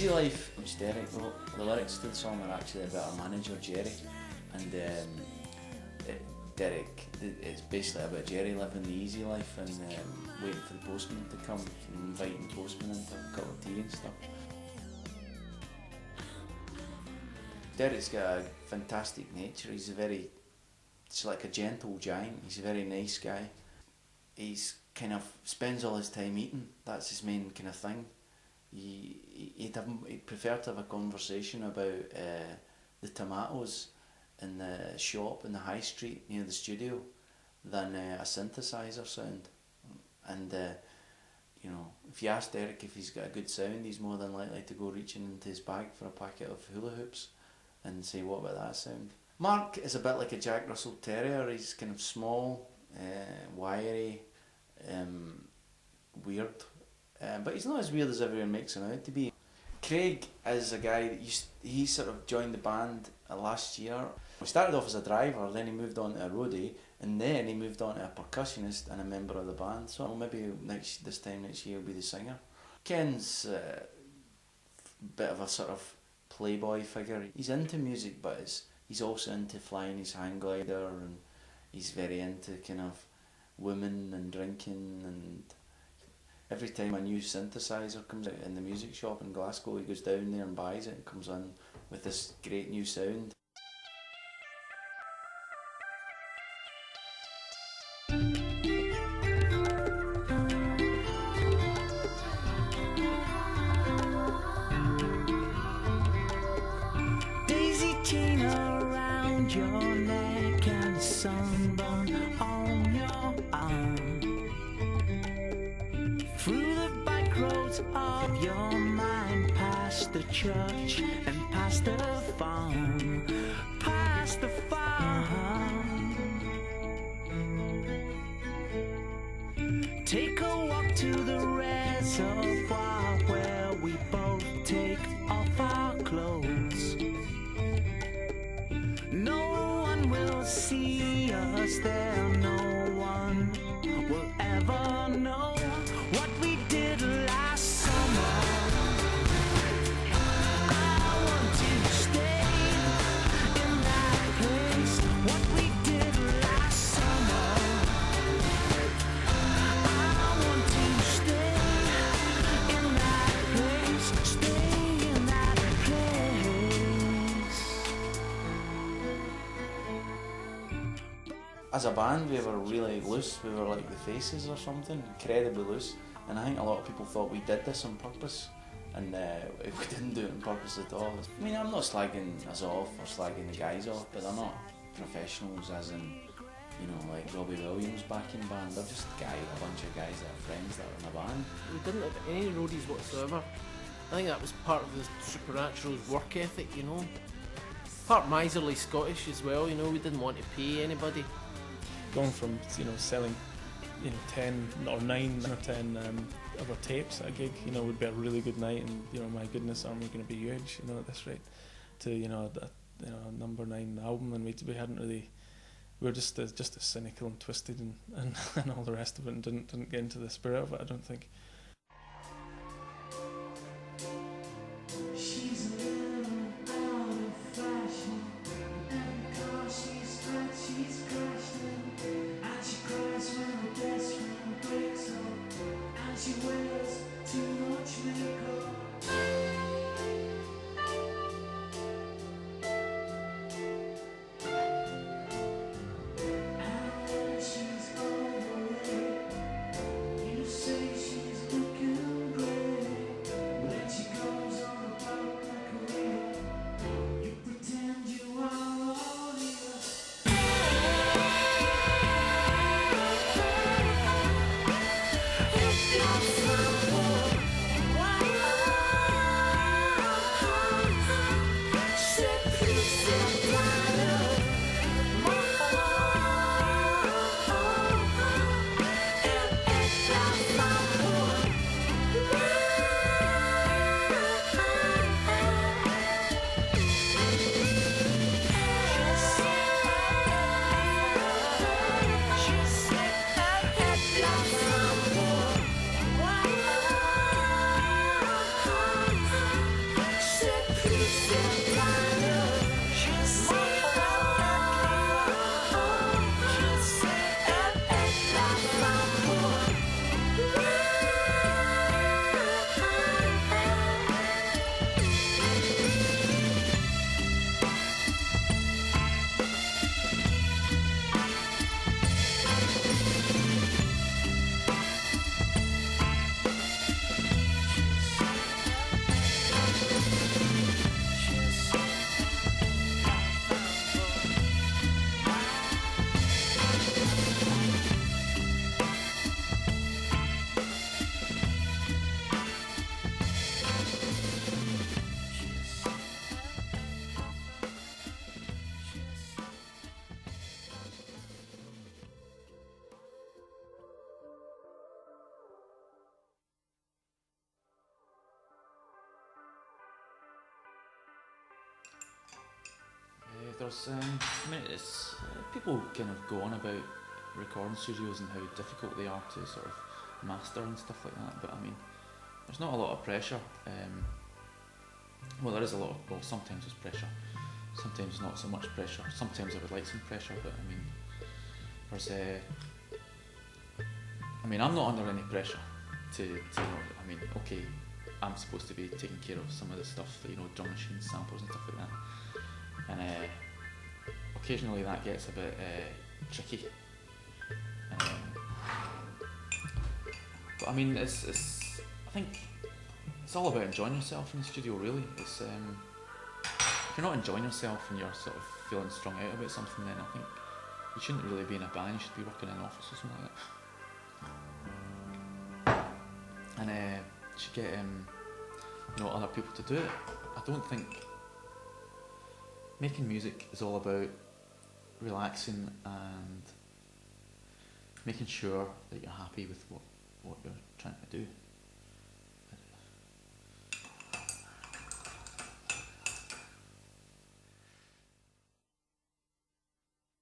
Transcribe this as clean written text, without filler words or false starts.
Easy Life, which Derek wrote. The lyrics to the song are actually about our manager Jerry, and Derek, it's basically about Jerry living the easy life and waiting for the postman to come and inviting the postman in for a cup of tea and stuff. Derek's got a fantastic nature. He's it's like a gentle giant. He's a very nice guy. He's kind of spends all his time eating. That's his main kind of thing. He'd prefer to have a conversation about the tomatoes in the shop in the high street near the studio than a synthesizer sound. And you know, if you ask Derek if he's got a good sound, he's more than likely to go reaching into his bag for a packet of hula hoops and say, what about that sound? Mark is a bit like a Jack Russell Terrier. He's kind of small, wiry, weird, but he's not as weird as everyone makes him out to be. Craig is a guy that he sort of joined the band last year. He started off as a driver, then he moved on to a roadie, and then he moved on to a percussionist and a member of the band. So maybe this time next year he'll be the singer. Ken's a bit of a sort of playboy figure. He's into music, but he's also into flying his hang glider, and he's very into kind of women and drinking, and every time a new synthesizer comes out in the music shop in Glasgow, he goes down there and buys it and comes in with this great new sound. Daisy chain around your neck and sunburn on your arm. Through the back roads of your mind, past the church and past the farm, past the farm. Take a walk to the reservoir where we both take off our clothes. No one will see us there, no one will ever know what we did last summer. I want to stay in that place. What we did last summer. I want to stay in that place. Stay in that place. As a band, we were really loose. We were like the Faces or something, incredibly loose. And I think a lot of people thought we did this on purpose, and we didn't do it on purpose at all. I mean, I'm not slagging us off or slagging the guys off, but they're not professionals as in, you know, like Robbie Williams backing band. They're just a bunch of guys that are friends that are in a band. We didn't have any roadies whatsoever. I think that was part of the Supernatural's work ethic, you know. Part miserly Scottish as well, you know, we didn't want to pay anybody. Going from, you know, selling, you know, 10 or 9 or 10 of our tapes at a gig, you know, would be a really good night, and, you know, my goodness, aren't we going to be huge, you know, at this rate, to, you know, a number 9 album, and we hadn't really, we were just as cynical and twisted and all the rest of it, and didn't get into the spirit of it, I don't think. She's a little out of fashion, and because she's fat, she's crashing, and she cries when her best friend breaks up, and she wears too much makeup. And when she's overweight, you say she's there's, I mean, it's people kind of go on about recording studios and how difficult they are to sort of master and stuff like that. But I mean, there's not a lot of pressure. Well, there is a lot of. Well, sometimes there's pressure. Sometimes not so much pressure. Sometimes I would like some pressure, but I mean, there's I mean, I'm not under any pressure to I mean, okay, I'm supposed to be taking care of some of the stuff, you know, drum machines, samples and stuff like that. And occasionally that gets a bit tricky. But I mean, it's I think it's all about enjoying yourself in the studio, really. It's if you're not enjoying yourself and you're sort of feeling strung out about something, then I think you shouldn't really be in a band. You should be working in an office or something like that. And you should get you know, other people to do it. I don't think making music is all about relaxing and making sure that you're happy with what